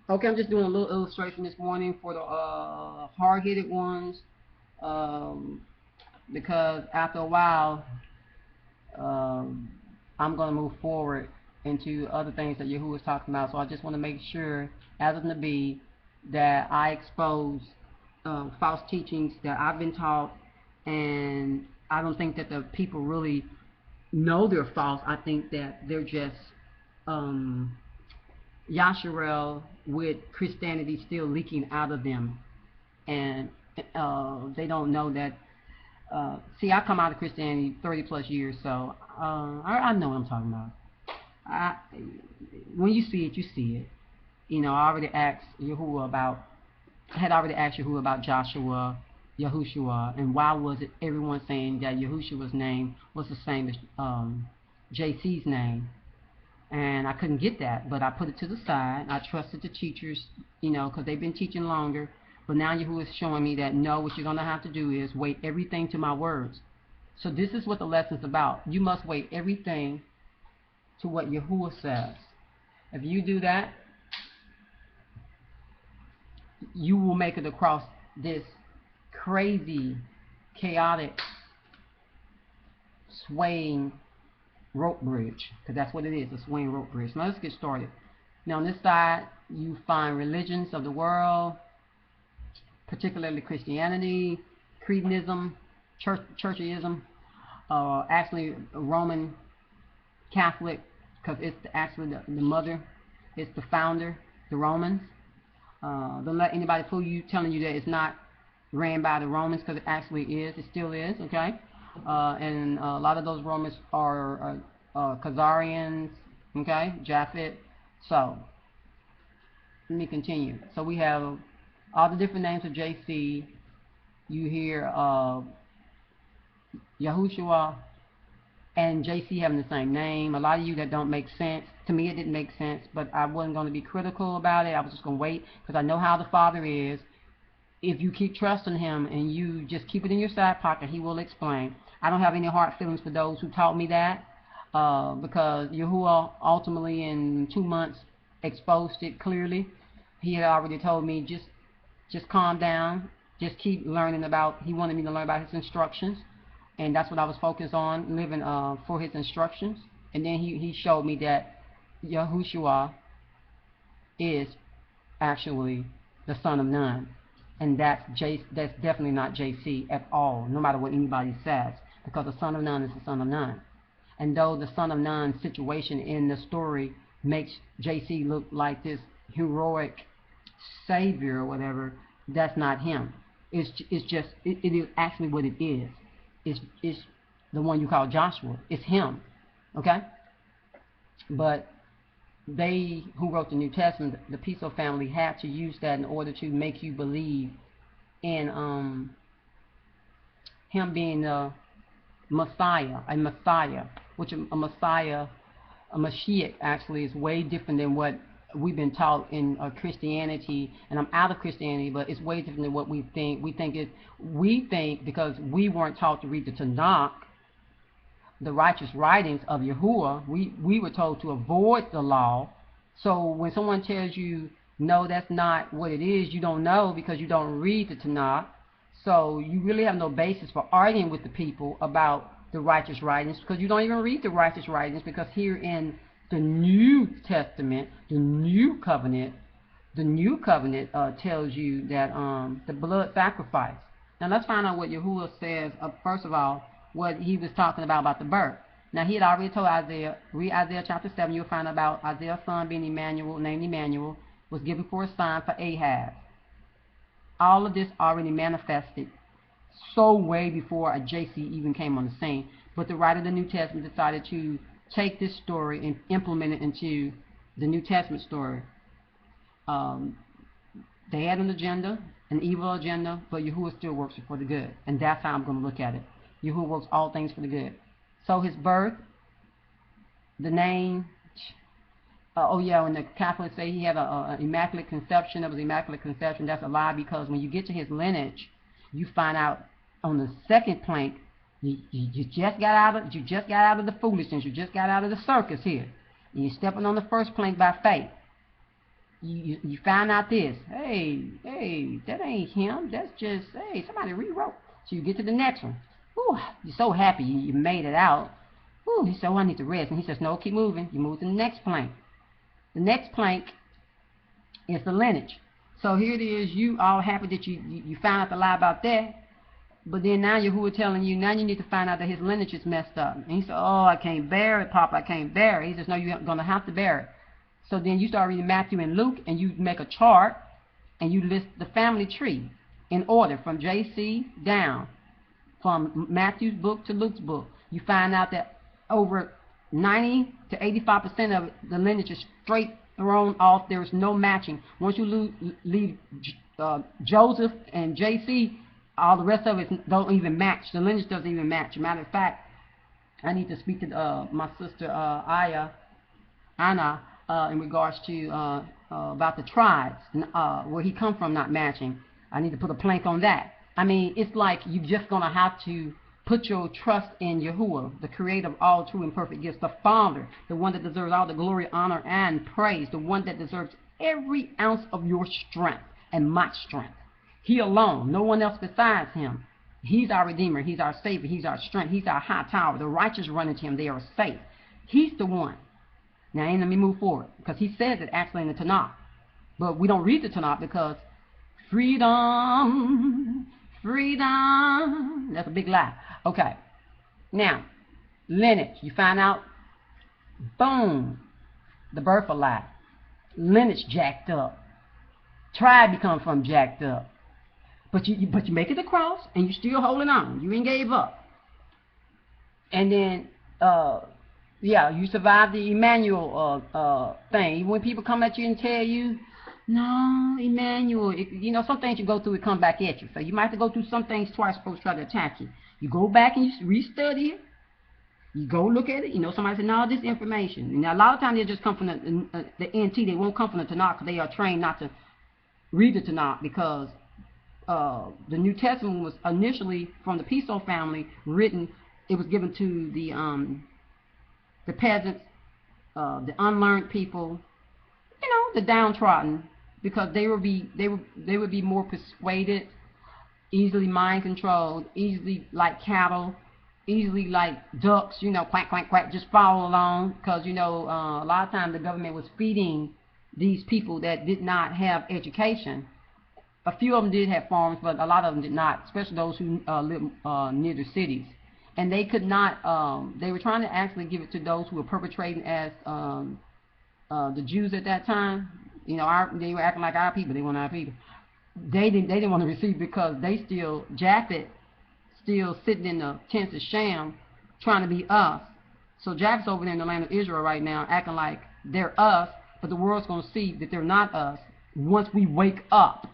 Okay, I'm just doing a little illustration this morning for the hard-headed ones, um, because after a while, um, I'm going to move forward into other things that Yahuwah is talking about. So I just want to make sure, as of Nabi, that I expose false teachings that I've been taught, and I don't think that the people really know they're false. I think that they're just um, YaShar'al with Christianity still leaking out of them, and they don't know that. See, I come out of Christianity 30 plus years, so I know what I'm talking about. I, when you see it, you see it. You know, I already asked Yahuwah about, I had already asked Yahuwah about Joshua, Yahushua, and why was it everyone saying that Yahushua's name was the same as JC's name? And I couldn't get that, but I put it to the side. I trusted the teachers, you know, because they've been teaching longer. But now Yahuwah is showing me that no, what you're going to have to do is wait everything to my words. So this is what the lesson's about. You must wait everything to what Yahuwah says. If you do that, you will make it across this crazy, chaotic, swaying rope bridge, because that's what it is, a swaying rope bridge. Now let's get started. Now on this side, you find religions of the world, particularly Christianity, Creedism, Churchism, actually Roman Catholic, because it's actually the mother, it's the founder, the Romans. Don't let anybody fool you telling you that it's not ran by the Romans, because it actually is. It still is, okay? And a lot of those Romans are Khazarians, okay? Japhet. So, let me continue. So we have all the different names of JC. You hear Yahushua and JC having the same name. A lot of you that don't make sense. To me, it didn't make sense, but I wasn't going to be critical about it. I was just going to wait, because I know how the Father is. If you keep trusting him and you just keep it in your side pocket, he will explain. I don't have any hard feelings for those who taught me that, because Yahuwah ultimately in 2 months exposed it clearly. He had already told me, just calm down, just keep learning about, he wanted me to learn about his instructions, and that's what I was focused on, living for his instructions. And then he showed me that Yahushua is actually the son of none. And that's definitely not JC at all, no matter what anybody says, because the son of none is the son of none. And though the son of none situation in the story makes JC look like this heroic savior or whatever, that's not him. It is actually what it is. It's the one you call Joshua. It's him, okay? But they who wrote the New Testament, the Piso family, had to use that in order to make you believe in him being a Messiah, which a Messiah, a Mashiach actually is way different than what we've been taught in Christianity. And I'm out of Christianity, but it's way different than what we think. We think because we weren't taught to read the Tanakh, the righteous writings of Yahuwah, we were told to avoid the law. So when someone tells you, no, that's not what it is, you don't know because you don't read the Tanakh. So you really have no basis for arguing with the people about the righteous writings, because you don't even read the righteous writings, because here in the New Testament, the New Covenant tells you that the blood sacrifice. Now let's find out what Yahuwah says, first of all, what he was talking about the birth. Now he had already told Isaiah, read Isaiah chapter 7, you'll find out about Isaiah's son being Emmanuel, named Emmanuel, was given for a sign for Ahaz. All of this already manifested so way before a JC even came on the scene. But the writer of the New Testament decided to take this story and implement it into the New Testament story. They had an agenda, an evil agenda, but Yahuwah still works for the good. And that's how I'm going to look at it. Yahuwah works all things for the good. So his birth, the name, when the Catholics say he had an immaculate conception, it was immaculate conception, that's a lie, because when you get to his lineage, you find out on the second plank, you just got out of the foolishness, you just got out of the circus here. And you're stepping on the first plank by faith. you find out this. Hey, that ain't him. That's just, hey, somebody rewrote. So you get to the next one. Ooh, you're so happy you made it out. Ooh, he said, oh, I need to rest. And he says, no, keep moving. You move to the next plank. The next plank is the lineage. So here it is, you all happy that you found out the lie about that. But then now Yahuah telling you, now you need to find out that his lineage is messed up. And he said, oh, I can't bear it, Papa, I can't bear it. He says, no, you're going to have to bear it. So then you start reading Matthew and Luke, and you make a chart, and you list the family tree in order from JC down, from Matthew's book to Luke's book. You find out that over 90 to 85% of it, the lineage is straight thrown off. There is no matching. Once you leave Joseph and JC, all the rest of it don't even match. The lineage doesn't even match. Matter of fact, I need to speak to my sister Anna in regards to about the tribes, where he come from not matching. I need to put a plank on that. I mean, it's like you're just going to have to put your trust in Yahuah, the creator of all true and perfect gifts, the Father, the one that deserves all the glory, honor, and praise, the one that deserves every ounce of your strength and my strength. He alone, no one else besides him. He's our Redeemer, he's our Savior, he's our strength, he's our high tower. The righteous run into him, they are safe. He's the one. Now, let me move forward, because he says it actually in the Tanakh. But we don't read the Tanakh because freedom, freedom, that's a big lie. Okay, now, lineage, you find out, boom, the birth of lie. Lineage jacked up. Tribe you come from jacked up. But you make it across, and you're still holding on. You ain't gave up. And then, yeah, you survived the Emmanuel thing. Even when people come at you and tell you, no, Emmanuel, you know, some things you go through, it come back at you. So you might have to go through some things twice before it try to attack you. You go back and you restudy it. You go look at it. You know, somebody said, no, this information. Now, a lot of times they just come from the NT. They won't come from the Tanakh because they are trained not to read the Tanakh, because the New Testament was initially from the Piso family written. It was given to the peasants, the unlearned people, you know, the downtrodden, because they would be more persuaded, easily mind controlled, easily like cattle, easily like ducks, you know, quack, quack, quack, just follow along, because, you know, a lot of times the government was feeding these people that did not have education. A few of them did have farms, but a lot of them did not, especially those who live near the cities. And they could not, they were trying to actually give it to those who were perpetrating as the Jews at that time. You know, they were acting like our people, they weren't our people. They didn't want to receive, because they still, Japhet, still sitting in the tents of Shem, trying to be us. So Japhet's over there in the land of Israel right now, acting like they're us, but the world's going to see that they're not us once we wake up.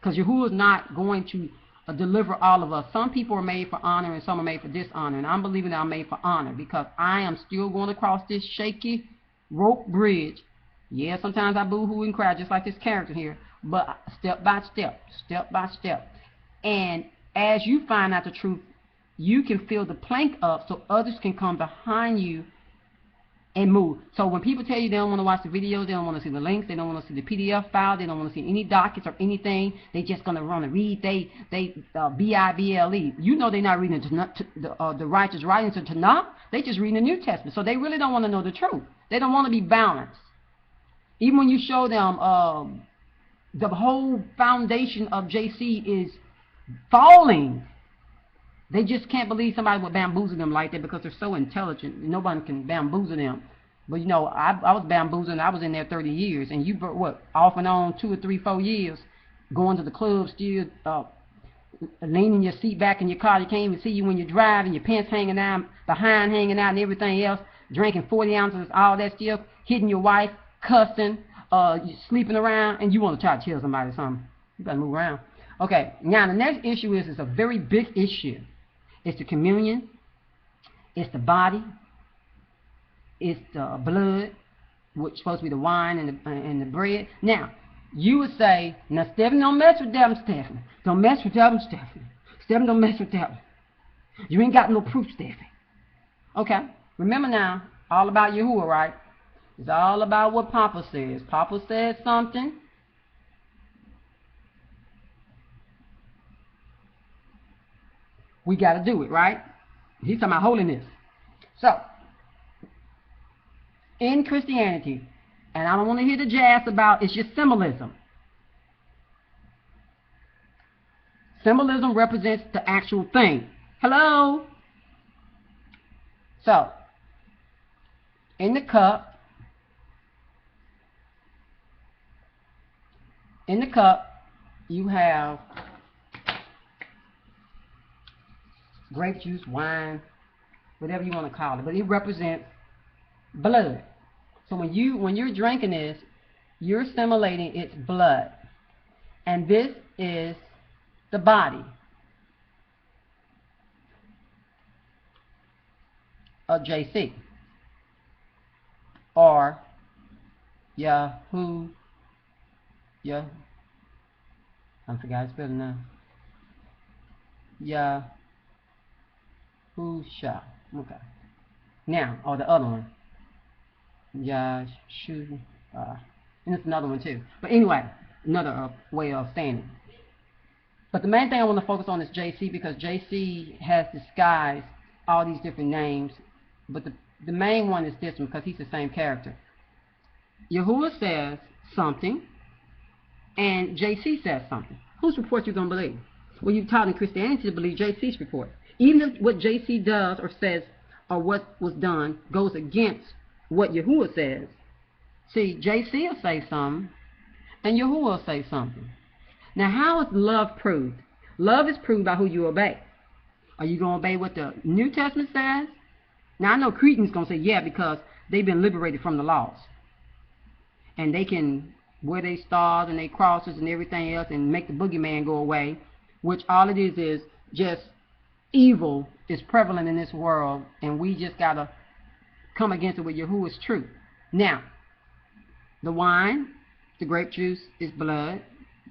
Because Yahuwah is not going to deliver all of us. Some people are made for honor and some are made for dishonor. And I'm believing that I'm made for honor, because I am still going across this shaky rope bridge. Yeah, sometimes I boo-hoo and cry just like this character here. But step by step, step by step. And as you find out the truth, you can fill the plank up so others can come behind you and move. So when people tell you they don't want to watch the videos, they don't want to see the links, they don't want to see the PDF file, they don't want to see any dockets or anything, they just going to run and read they Bible. You know they're not reading the righteous writings of Tanakh. They just reading the New Testament. So they really don't want to know the truth. They don't want to be balanced. Even when you show them the whole foundation of JC is falling, they just can't believe somebody would bamboozle them like that, because they're so intelligent. Nobody can bamboozle them. But, you know, I was bamboozling. I was in there 30 years. And you, what, off and on 2 or 3, 4 years, going to the club, still leaning your seat back in your car. You can't even see you when you're driving, your pants hanging out, behind hanging out and everything else, drinking 40 ounces, all that stuff, hitting your wife, cussing, sleeping around, and you want to try to tell somebody something. You better move around. Okay, now the next issue is a very big issue. It's the communion, it's the body, it's the blood, which is supposed to be the wine and the bread. Now, you would say, now Stephen, don't mess with that one, Stephen. Don't mess with that one, Stephen. Stephen, don't mess with that one. You ain't got no proof, Stephen. Okay, remember now, all about Yahuah, right? It's all about what Papa says. Papa says something. We got to do it, right? He's talking about holiness. So, in Christianity, and I don't want to hear the jazz about it's just symbolism. Symbolism represents the actual thing. Hello? So, in the cup, you have grape juice, wine, whatever you want to call it, but it represents blood. So when you're drinking this, you're assimilating its blood, and this is the body of JC, or Yahuah. I forgot his spelling now. Yahuah. Okay. Now, or the other one. Yahshua. And it's another one too. But anyway, another way of saying it. But the main thing I want to focus on is JC, because JC has disguised all these different names. But the main one is this one, because he's the same character. Yahuah says something, and JC says something. Whose report you going to believe? Well, you're taught in Christianity to believe JC's report. Even if what JC does or says or what was done goes against what Yahuah says. See, JC will say something, and Yahuah will say something. Now, how is love proved? Love is proved by who you obey. Are you going to obey what the New Testament says? Now, I know Cretans going to say, yeah, because they've been liberated from the laws. And they can wear their stars and their crosses and everything else and make the boogeyman go away, which all it is just evil is prevalent in this world, and we just got to come against it with Yahuah's truth. Now, the wine, the grape juice is blood.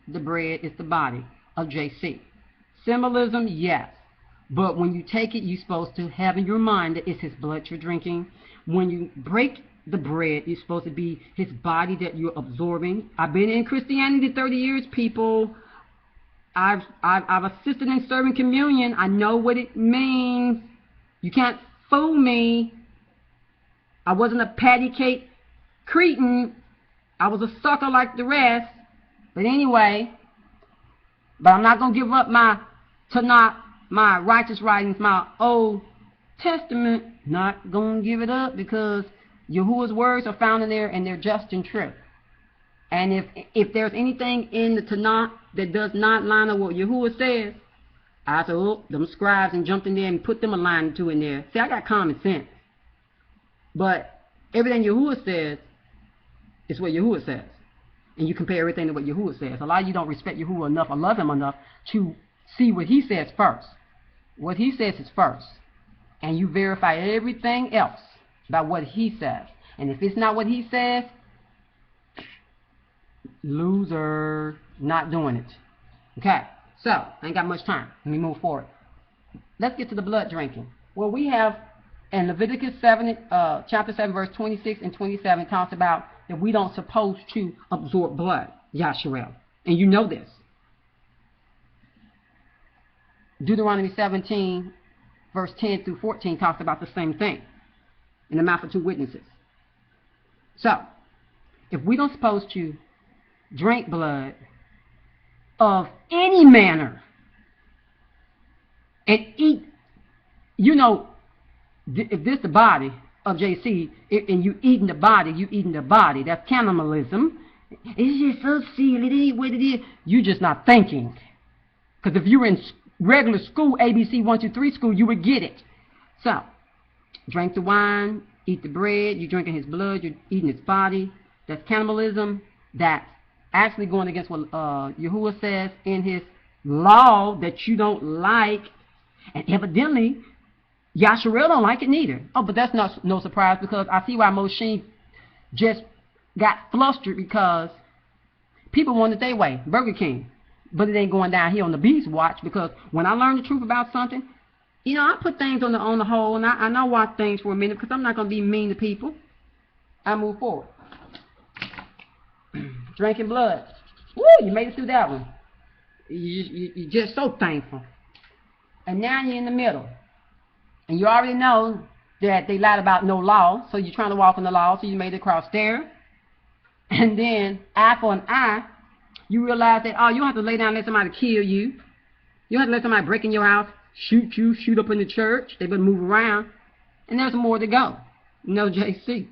The bread is the body of JC. Symbolism, yes. But when you take it, you're supposed to have in your mind that it's his blood you're drinking. When you break the bread, it's supposed to be his body that you're absorbing. I've been in Christianity 30 years, people. I've assisted in serving communion. I know what it means. You can't fool me. I wasn't a patty cake Cretan. I was a sucker like the rest. But anyway, I'm not going to give up my Tanakh, my righteous writings, my Old Testament. Not going to give it up, because Yahuah's words are found in there, and they're just and true. And if there's anything in the Tanakh that does not line up what Yahuah says, I said, oh, them scribes, and jumped in there and put them a line or two in there. See, I got common sense. But everything Yahuah says is what Yahuah says. And you compare everything to what Yahuah says. A lot of you don't respect Yahuah enough or love him enough to see what he says first. What he says is first. And you verify everything else by what he says. And if it's not what he says, loser, not doing it. Okay, so I ain't got much time. Let me move forward. Let's get to the blood drinking. Well, we have in Leviticus 7, chapter 7, verse 26 and 27, talks about that we don't supposed to absorb blood, OfYaShar'al. And you know this. Deuteronomy 17, verse 10 through 14, talks about the same thing in the mouth of two witnesses. So, if we don't supposed to drink blood of any manner and eat, you know, if this the body of JC, and you eating the body, that's cannibalism. It's just so silly, it ain't what it is. You're just not thinking. Because if you were in regular school, ABC 1, 2, 3 school, you would get it. So, drink the wine, eat the bread, you're drinking his blood, you're eating his body. That's cannibalism. That's actually going against what Yahuah says in his law that you don't like. And evidently, OfYaShar'al don't like it neither. Oh, but that's no surprise, because I see why Moshe just got flustered, because people want it their way, Burger King. But it ain't going down here on the Beast Watch, because when I learn the truth about something, you know, I put things on the whole, and I watch things for a minute, because I'm not going to be mean to people. I move forward. Drinking blood. Woo, you made it through that one. You're just so thankful. And now you're in the middle. And you already know that they lied about no law, so you're trying to walk in the law, so you made it across there. And then, eye for an eye, you realize that, oh, you don't have to lay down and let somebody kill you. You don't have to let somebody break in your house, shoot you, shoot up in the church. They better move around. And there's more to go. No, JC.